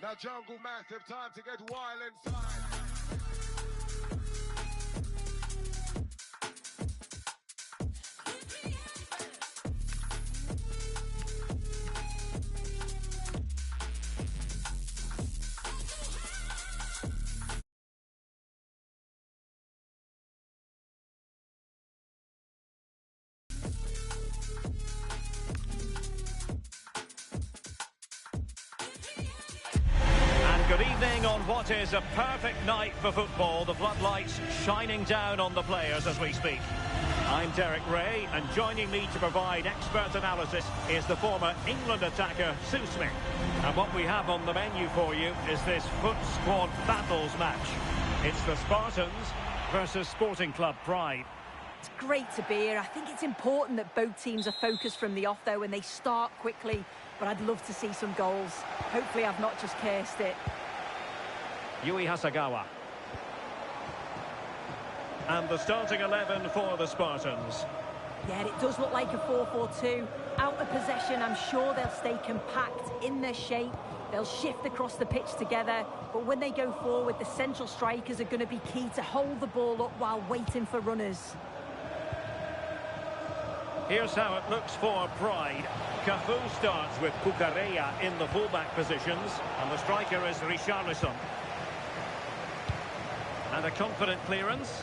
Now jungle massive, time to get wild inside. Good evening on what is a perfect night for football. The floodlights shining down on the players as we speak. I'm Derek Ray, and joining me to provide expert analysis is the former England attacker Sue Smith. And what we have on the menu for you is this Foot Squad Battles match. It's the Spartans versus Sporting Club Pride. It's great to be here. I think it's important that both teams are focused from the off, though, and they start quickly. But I'd love to see some goals. Hopefully I've not just cursed it. Yui Hasagawa. And the starting 11 for the Spartans. Yeah, it does look like a 4-4-2. Out of possession, I'm sure they'll stay compact in their shape. They'll shift across the pitch together. But when they go forward, the central strikers are going to be key to hold the ball up while waiting for runners. Here's how it looks for Pride. Cafu starts with Cucurella in the fullback positions, and the striker is Richarlison. And a confident clearance.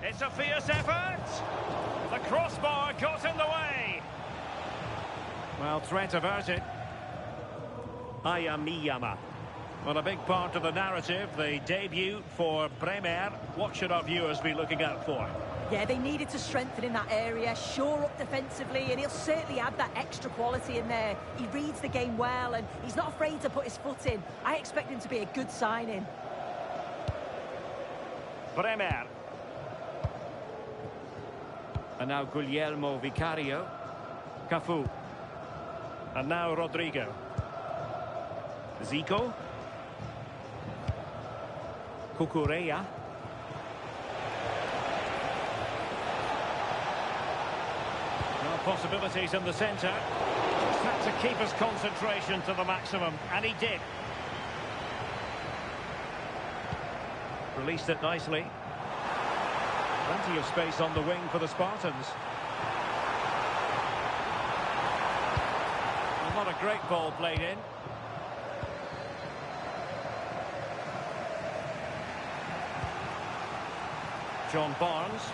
It's a fierce effort. The crossbar got in the way. Well, threat averted. Ayamiyama. Well, a big part of the narrative, the debut for Bremer. What should our viewers be looking out for? Yeah, they needed to strengthen in that area, shore up defensively, and he'll certainly add that extra quality in there. He reads the game well, and he's not afraid to put his foot in. I expect him to be a good signing. Bremer. And now Guglielmo Vicario. Cafu. And now Rodrigo. Zico. Cucurella. Possibilities in the centre. Just had to keep his concentration to the maximum, and he did. Released it nicely. Plenty of space on the wing for the Spartans. And not a great ball played in. John Barnes.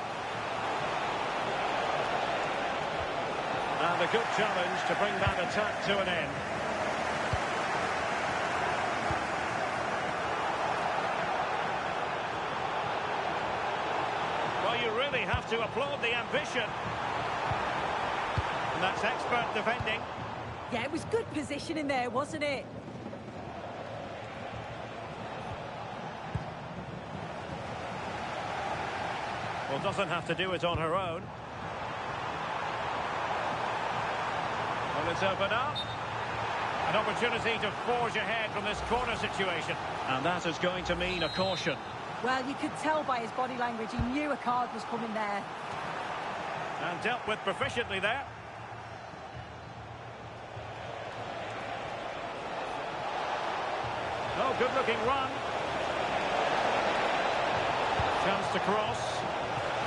And a good challenge to bring that attack to an end. Well, you really have to applaud the ambition. And that's expert defending. Yeah, it was good positioning there, wasn't it? Well, doesn't have to do it on her own. Well, it's open up. An opportunity to forge ahead from this corner situation. And that is going to mean a caution. Well, you could tell by his body language, he knew a card was coming there. And dealt with proficiently there. Oh, good-looking run. Chance to cross.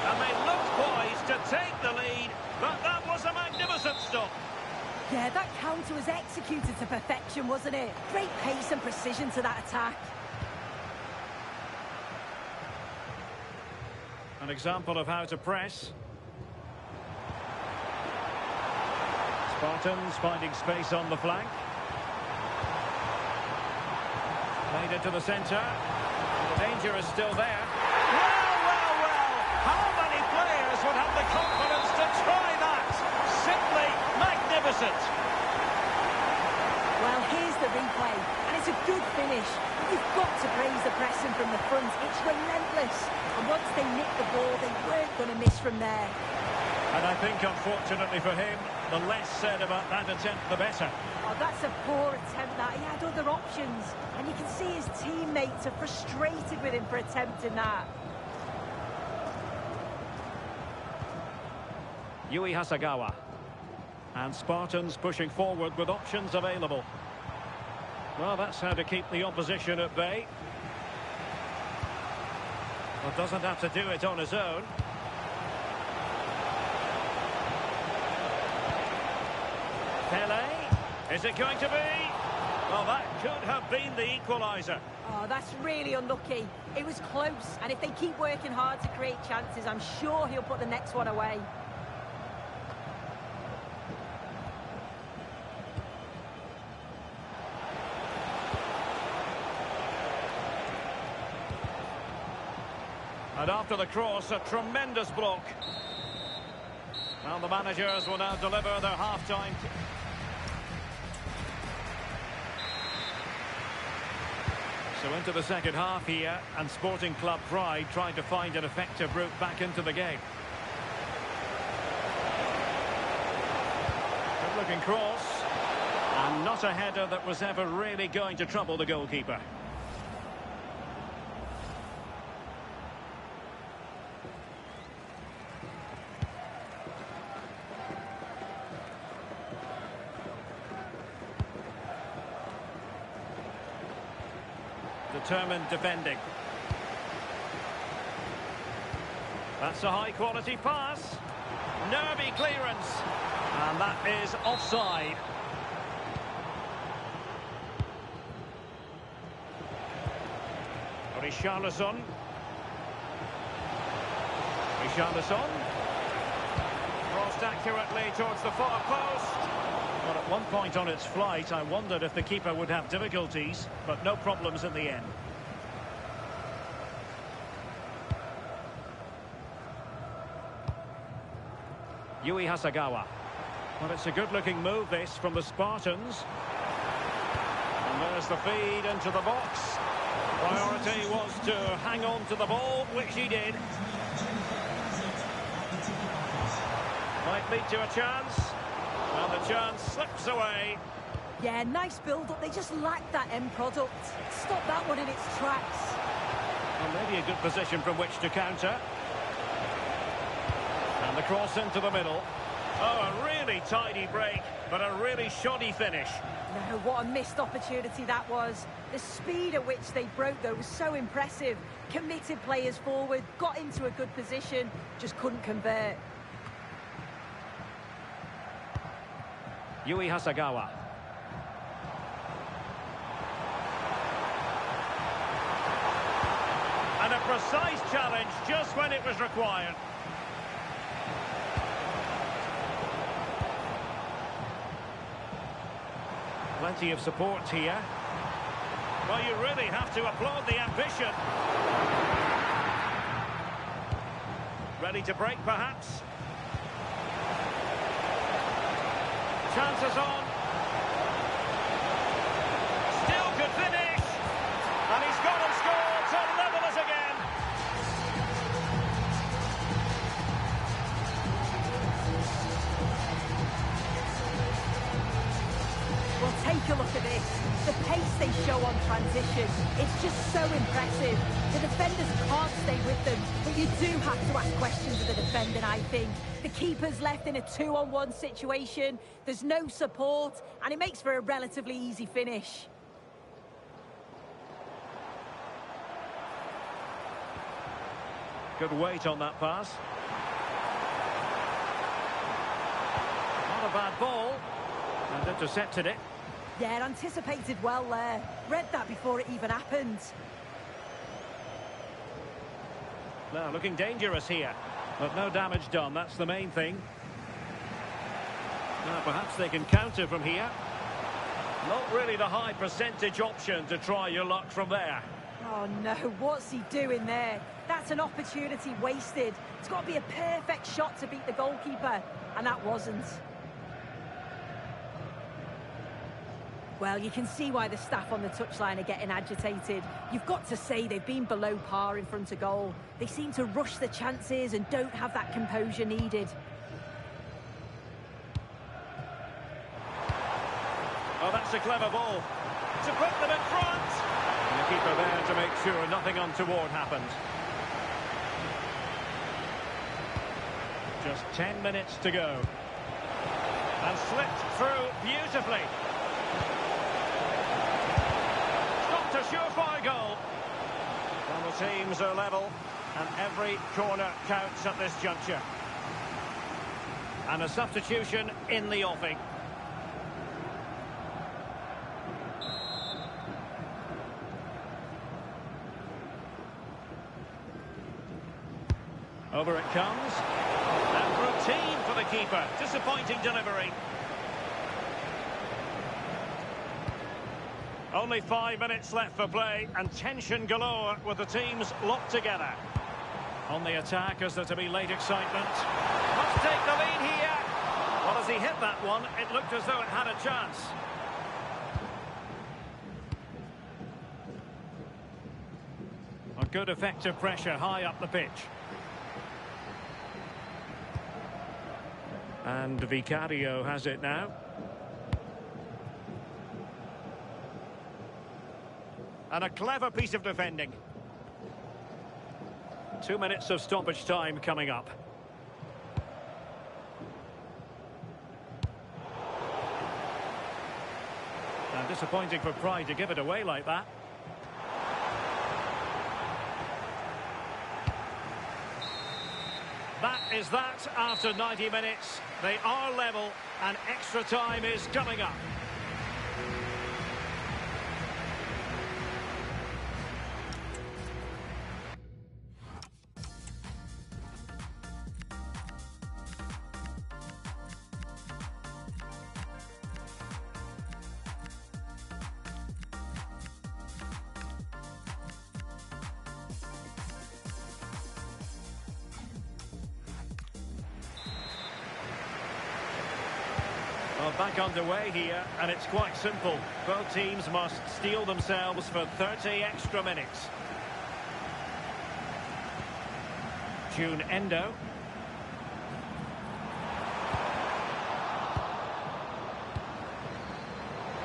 And they looked poised to take the lead, but that was a magnificent stop. Yeah, that counter was executed to perfection, wasn't it? Great pace and precision to that attack. An example of how to press. Spartans finding space on the flank. Played into the centre. The danger is still there. Well! How many players would have the confidence to try that? Simply magnificent. Well, here's the replay, and it's a good finish. You've got to praise the pressing from the front. It's relentless. And once they nicked the ball, they weren't going to miss from there. And I think, unfortunately for him, the less said about that attempt, the better. Oh, that's a poor attempt, that. He had other options. And you can see his teammates are frustrated with him for attempting that. Yui Hasagawa. And Spartans pushing forward with options available. Well, that's how to keep the opposition at bay. Well, doesn't have to do it on his own. Pele, is it going to be? Well, that could have been the equaliser. Oh, that's really unlucky. It was close, and if they keep working hard to create chances, I'm sure he'll put the next one away. And after the cross, a tremendous block. Well, the managers will now deliver their half-time. So into the second half here, and Sporting Club Pride trying to find an effective route back into the game. Good-looking cross. And not a header that was ever really going to trouble the goalkeeper. Determined defending. That's a high-quality pass. Nervy clearance. And that is offside. Richarlison. Crossed accurately towards the far post. But at one point on its flight, I wondered if the keeper would have difficulties, but no problems in the end. Yui Hasegawa. Well, it's a good-looking move, this, from the Spartans. And there's the feed into the box. Priority was to hang on to the ball, which he did. Might lead to a chance. And the chance slips away. Yeah, nice build-up. They just lacked that end product. Stop that one in its tracks. Well, maybe a good position from which to counter. And the cross into the middle. Oh, a really tidy break, but a really shoddy finish. No, what a missed opportunity that was. The speed at which they broke, though, was so impressive. Committed players forward, got into a good position, just couldn't convert. Yui Hasegawa. And a precise challenge just when it was required. Plenty of support here. Well, you really have to applaud the ambition. Ready to break, perhaps? Chances on. Still could finish. And he's gone and scored to level us again. Well, take a look at this. The pace they show on transition, it's just so impressive. The defenders can't stay with them, but you do have to ask questions of the defending, I think. The keeper's left in a 2-on-1 situation, there's no support, and it makes for a relatively easy finish. Good weight on that pass. Not a bad ball. And intercepted it. Yeah, anticipated well there. Read that before it even happened. Now, looking dangerous here. But no damage done, that's the main thing. Now, perhaps they can counter from here. Not really the high percentage option to try your luck from there. Oh no, what's he doing there? That's an opportunity wasted. It's got to be a perfect shot to beat the goalkeeper, and that wasn't. Well, you can see why the staff on the touchline are getting agitated. You've got to say they've been below par in front of goal. They seem to rush the chances and don't have that composure needed. Oh, that's a clever ball. To put them in front. And the keeper there to make sure nothing untoward happened. Just 10 minutes to go. And slipped through beautifully. teams are level, and every corner counts at this juncture. And a substitution in the offing. Over it comes. And routine for the keeper. Disappointing delivery. Only 5 minutes left for play, and tension galore with the teams locked together. On the attack, is there to be late excitement? Must take the lead here. Well, as he hit that one, it looked as though it had a chance. A good effective pressure high up the pitch. And Vicario has it now. And a clever piece of defending. 2 minutes of stoppage time coming up. Now, disappointing for Pride to give it away like that. That is that after 90 minutes. They are level and extra time is coming up. Well, back underway here, and it's quite simple. Both teams must steel themselves for 30 extra minutes. June Endo.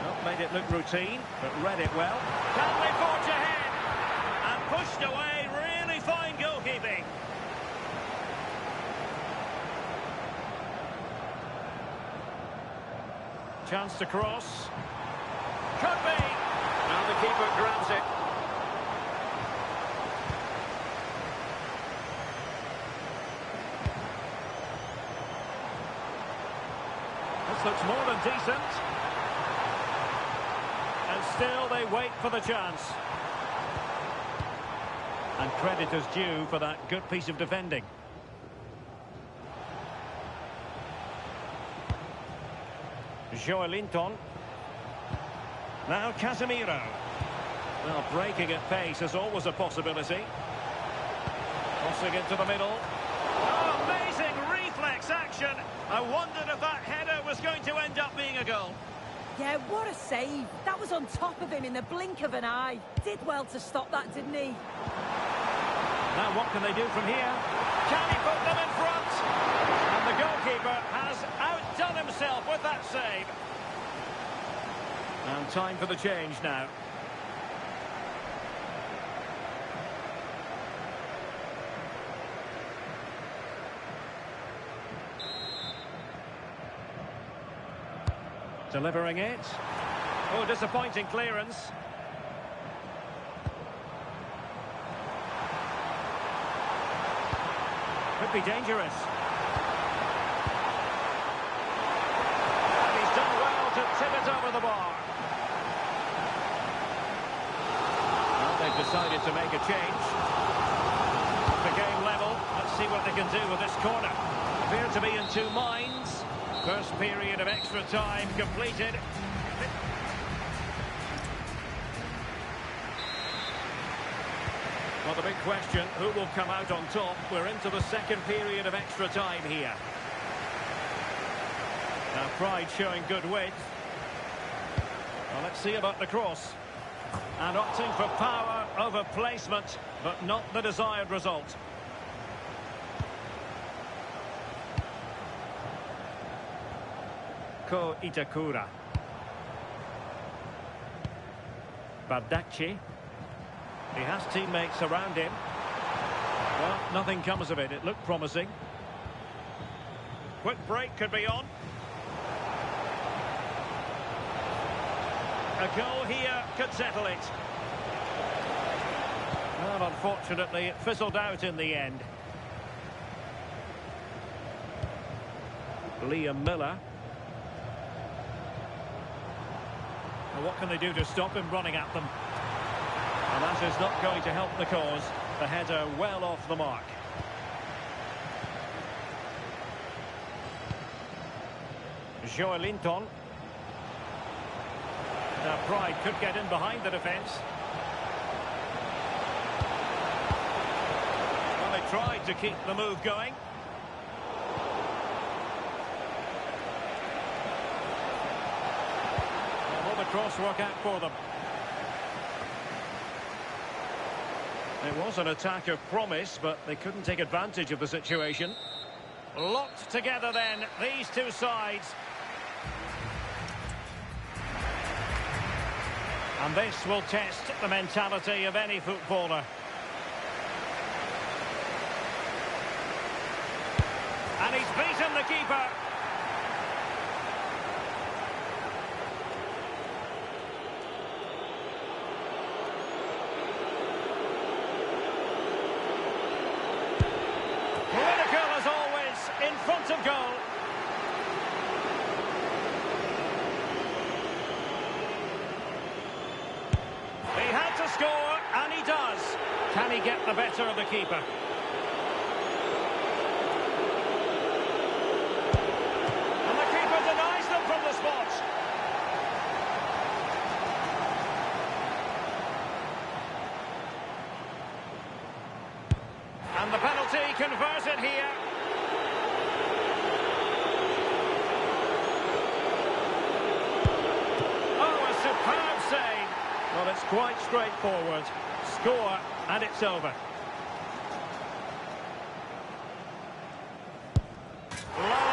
Well, made it look routine, but read it well. Can they forge ahead? And pushed away, really fine goalkeeping. Chance to cross. Could be. Now the keeper grabs it. This looks more than decent. And still they wait for the chance. And credit is due for that good piece of defending. Joelinton. Now Casemiro. Well, breaking at pace is always a possibility. Crossing into the middle. Oh, amazing reflex action. I wondered if that header was going to end up being a goal. Yeah, what a save. That was on top of him in the blink of an eye. Did well to stop that, didn't he? Now what can they do from here? Can he put them in front? And the goalkeeper has outdone himself with that save. And time for the change now. Delivering it. Oh, disappointing clearance. Could be dangerous. And he's done well to tip it over the bar. Well, they've decided to make a change. The game level. Let's see what they can do with this corner. Appear to be in two minds. First period of extra time completed. Well, the big question, who will come out on top? We're into the second period of extra time here. Now, Pride showing good width. Well, let's see about the cross. And opting for power over placement, but not the desired result. Ko Itakura. Bardacci. He has teammates around him. Well, nothing comes of it. It looked promising. Quick break could be on. A goal here could settle it. Well, unfortunately, it fizzled out in the end. Liam Miller. Well, what can they do to stop him running at them? And that is not going to help the cause. The header well off the mark. Joelinton. Now Pride could get in behind the defence. Well, they tried to keep the move going. Will the cross work out for them? It was an attack of promise, but they couldn't take advantage of the situation. Locked together then, these two sides. And this will test the mentality of any footballer. And he's beaten the keeper. Clinical as always, in front of goal. He had to score, and he does. Can he get the better of the keeper? And the keeper denies them from the spot. And the penalty converted here. Oh, a superb save. Well, it's quite straightforward. Score, and it's over. Lovely